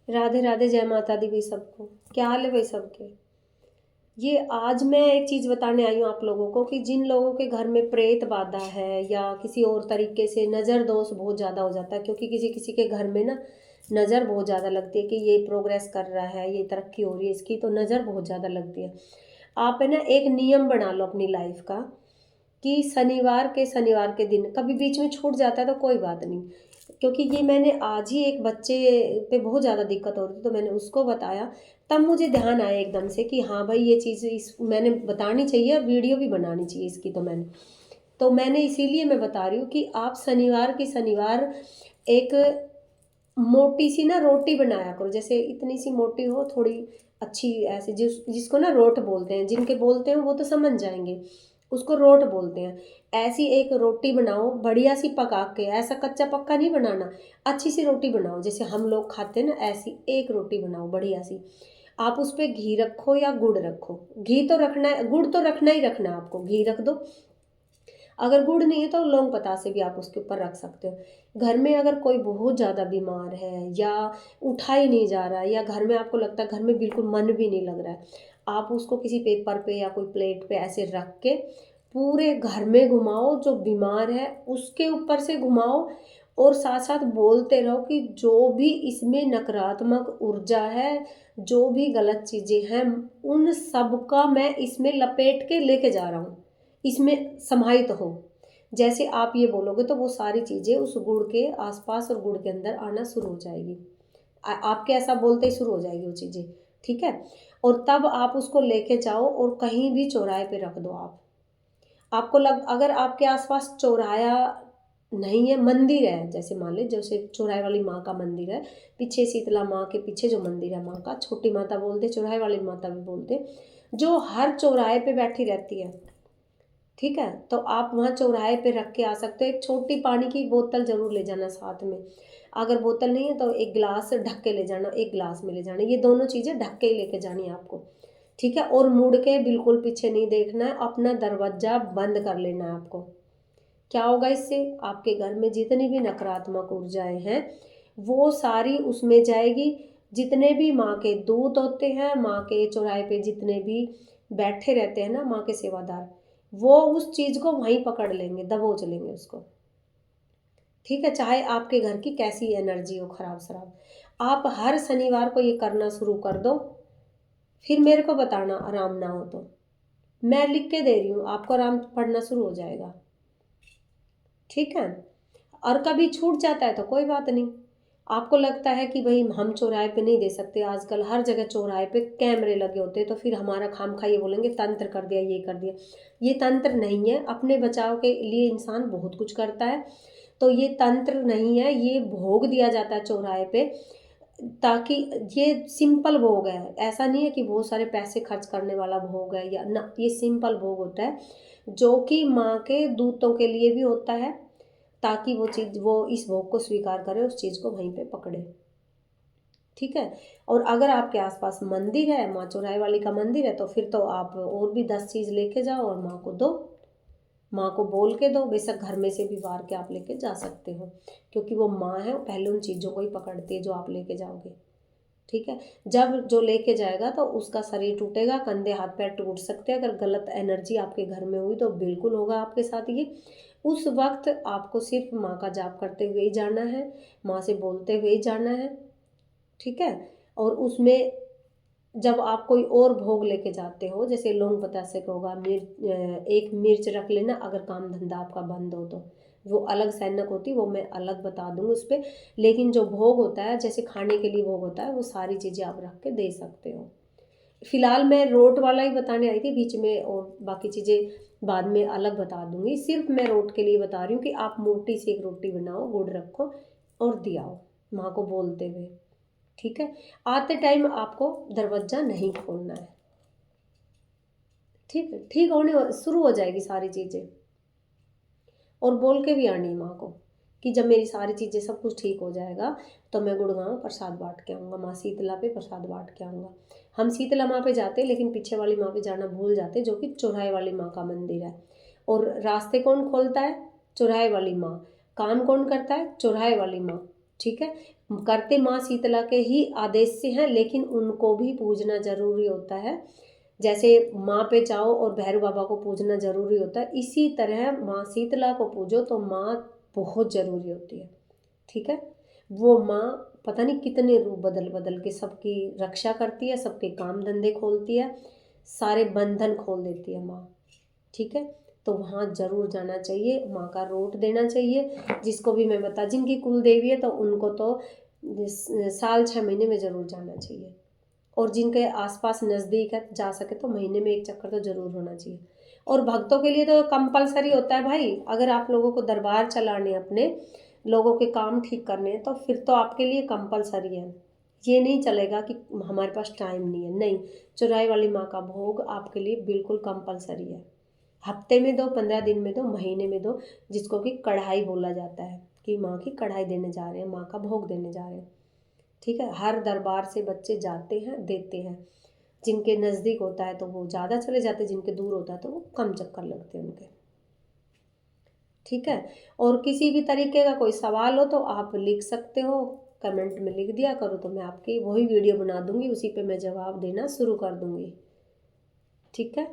राधे राधे, जय माता दी भाई सबको। क्या हाल है भाई सबके। ये आज मैं एक चीज़ बताने आई हूँ आप लोगों को कि जिन लोगों के घर में प्रेत बाधा है या किसी और तरीके से नज़र दोष बहुत ज़्यादा हो जाता है, क्योंकि किसी किसी के घर में ना नज़र बहुत ज़्यादा लगती है कि ये प्रोग्रेस कर रहा है, ये तरक्की हो रही है इसकी, तो नज़र बहुत ज़्यादा लगती है। आप है ना एक नियम बना लो अपनी लाइफ का कि शनिवार के दिन कभी बीच में छूट जाता है तो कोई बात नहीं, क्योंकि ये मैंने आज ही एक बच्चे पे बहुत ज़्यादा दिक्कत हो रही थी तो मैंने उसको बताया। तब मुझे ध्यान आया एकदम से कि हाँ भाई ये चीज़ इस मैंने बतानी चाहिए और वीडियो भी बनानी चाहिए इसकी। तो मैंने इसीलिए मैं बता रही हूँ कि आप शनिवार एक मोटी सी ना रोटी बनाया करो, जैसे इतनी सी मोटी हो थोड़ी अच्छी, ऐसे जिसको ना रोट बोलते हैं, जिनके बोलते हैं वो तो समझ जाएंगे, उसको रोट बोलते हैं। ऐसी एक रोटी बनाओ बढ़िया सी पका के, ऐसा कच्चा पक्का नहीं बनाना, अच्छी सी रोटी बनाओ जैसे हम लोग खाते हैं ना, ऐसी एक रोटी बनाओ बढ़िया सी। आप उस पर घी रखो या गुड़ रखो, घी तो रखना है, गुड़ तो रखना ही रखना है आपको, घी रख दो। अगर गुड़ नहीं है तो लौंग पतासे भी आप उसके ऊपर रख सकते हो। घर में अगर कोई बहुत ज़्यादा बीमार है या उठा ही नहीं जा रहा है, या घर में आपको लगता है घर में बिल्कुल मन भी नहीं लग रहा है, आप उसको किसी पेपर पे या कोई प्लेट पे ऐसे रख के पूरे घर में घुमाओ, जो बीमार है उसके ऊपर से घुमाओ, और साथ साथ बोलते रहो कि जो भी इसमें नकारात्मक ऊर्जा है, जो भी गलत चीज़ें हैं, उन सब का मैं इसमें लपेट के लेके जा रहा हूँ, इसमें समाहित हो। जैसे आप ये बोलोगे तो वो सारी चीज़ें उस गुड़ के आसपास और गुड़ के अंदर आना शुरू हो जाएगी। आपके ऐसा बोलते ही शुरू हो जाएगी वो चीज़ें। ठीक है। और तब आप उसको लेके जाओ और कहीं भी चौराहे पे रख दो। आपको अगर आपके आसपास चौराहा नहीं है, मंदिर है, जैसे मान लीजिए जैसे चौराहे वाली माँ का मंदिर है, पीछे शीतला माँ के पीछे जो मंदिर है माँ का, छोटी माता बोलते, चौराहे वाली माता भी बोलते, जो हर चौराहे पे बैठी रहती है। ठीक है। तो आप वहाँ चौराहे पे रख के आ सकते हो। एक छोटी पानी की बोतल जरूर ले जाना साथ में, अगर बोतल नहीं है तो एक गिलास ढक के ले जाना, एक गिलास में ले जाना, ये दोनों चीज़ें ढक के ही लेके जानी है आपको। ठीक है। और मुड़ के बिल्कुल पीछे नहीं देखना है, अपना दरवाजा बंद कर लेना है आपको। क्या होगा इससे, आपके घर में जितनी भी नकारात्मक ऊर्जाएं हैं वो सारी उसमें जाएगी। जितने भी माँ के दूत होते हैं, माँ के चौराहे पे जितने भी बैठे रहते हैं ना माँ के सेवादार, वो उस चीज़ को वहीं पकड़ लेंगे, दबोच लेंगे उसको। ठीक है। चाहे आपके घर की कैसी एनर्जी हो खराब शराब, आप हर शनिवार को ये करना शुरू कर दो। फिर मेरे को बताना आराम ना हो तो, मैं लिख के दे रही हूँ आपको, आराम पड़ना शुरू हो जाएगा। ठीक है। और कभी छूट जाता है तो कोई बात नहीं, आपको लगता है कि भाई हम चौराहे पे नहीं दे सकते, आजकल हर जगह चौराहे पे कैमरे लगे होते हैं तो फिर हमारा खामखा ये बोलेंगे तंत्र कर दिया, ये कर दिया। ये तंत्र नहीं है, अपने बचाव के लिए इंसान बहुत कुछ करता है, तो ये तंत्र नहीं है, ये भोग दिया जाता है चौराहे पे, ताकि ये सिंपल भोग है, ऐसा नहीं है कि बहुत सारे पैसे खर्च करने वाला भोग है या ना, ये सिंपल भोग होता है जो कि माँ के दूतों के लिए भी होता है, ताकि वो चीज़, वो इस भोग को स्वीकार करे, उस चीज़ को वहीं पे पकड़े। ठीक है। और अगर आपके आसपास मंदिर है, माँ चौराहे वाली का मंदिर है, तो फिर तो आप और भी 10 चीज़ लेके जाओ और माँ को दो, माँ को बोल के दो, बेशक घर में से भी बाहर के आप लेके जा सकते हो, क्योंकि वो माँ है, वो पहले उन चीज़ों को ही पकड़ती है जो आप लेके जाओगे। ठीक है। जब जो लेके जाएगा तो उसका शरीर टूटेगा, कंधे हाथ पैर टूट सकते हैं, अगर गलत एनर्जी आपके घर में हुई तो बिल्कुल होगा आपके साथ ये। उस वक्त आपको सिर्फ माँ का जाप करते हुए ही जाना है, माँ से बोलते हुए ही जाना है। ठीक है। और उसमें जब आप कोई और भोग लेके जाते हो, जैसे लौंग बतासे का होगा, एक मिर्च रख लेना अगर काम धंधा आपका बंद हो तो, वो अलग सैनक होती है, वो मैं अलग बता दूंगी उस पर। लेकिन जो भोग होता है, जैसे खाने के लिए भोग होता है, वो सारी चीज़ें आप रख के दे सकते हो। फिलहाल मैं रोट वाला ही बताने आई थी बीच में, और बाकी चीज़ें बाद में अलग बता दूंगी, सिर्फ मैं रोट के लिए बता रही हूँ कि आप मोटी सी एक रोटी बनाओ, गुड़ रखो और दियाओ माँ को बोलते हुए। ठीक है। आते टाइम आपको दरवाज़ा नहीं खोलना है। ठीक है। ठीक होने शुरू हो जाएगी सारी चीज़ें, और बोल के भी आनी माँ को कि जब मेरी सारी चीज़ें सब कुछ ठीक हो जाएगा तो मैं गुड़गांव प्रसाद बांट के आऊँगा, माँ शीतला पे प्रसाद बांट के आऊँगा। हम शीतला माँ पे जाते लेकिन पीछे वाली माँ पे जाना भूल जाते, जो कि चौराहे वाली माँ का मंदिर है। और रास्ते कौन खोलता है, चौराहे वाली माँ। काम कौन करता है, चौराहे वाली माँ। ठीक है। करते माँ शीतला के ही आदेश से हैं, लेकिन उनको भी पूजना जरूरी होता है। जैसे माँ पे जाओ और भैरव बाबा को पूजना जरूरी होता है, इसी तरह माँ शीतला को पूजो तो माँ बहुत जरूरी होती है। ठीक है, वो माँ पता नहीं कितने रूप बदल बदल के सबकी रक्षा करती है, सबके काम धंधे खोलती है, सारे बंधन खोल देती है माँ। ठीक है, तो वहाँ जरूर जाना चाहिए, माँ का रोट देना चाहिए। जिसको भी मैं बता, जिनकी कुल देवी है तो उनको तो साल 6 महीने में ज़रूर जाना चाहिए, और जिनके आसपास नज़दीक है जा सके तो महीने में एक चक्कर तो ज़रूर होना चाहिए। और भक्तों के लिए तो कंपलसरी होता है भाई, अगर आप लोगों को दरबार चलाने, अपने लोगों के काम ठीक करने हैं तो फिर तो आपके लिए कंपलसरी है। ये नहीं चलेगा कि हमारे पास टाइम नहीं है, नहीं, चौराहे वाली माँ का भोग आपके लिए बिल्कुल कंपलसरी है। हफ्ते में दो, 15 दिन में दो, महीने में दो, जिसको कि कढ़ाई बोला जाता है, कि माँ की कढ़ाई देने जा रहे हैं, माँ का भोग देने जा रहे हैं। ठीक है, हर दरबार से बच्चे जाते हैं, देते हैं। जिनके नज़दीक होता है तो वो ज़्यादा चले जाते हैं, जिनके दूर होता है तो वो कम चक्कर लगते हैं उनके। ठीक है, और किसी भी तरीके का कोई सवाल हो तो आप लिख सकते हो, कमेंट में लिख दिया करो, तो मैं आपकी वही वीडियो बना दूंगी, उसी पे मैं जवाब देना शुरू कर दूंगी। ठीक है।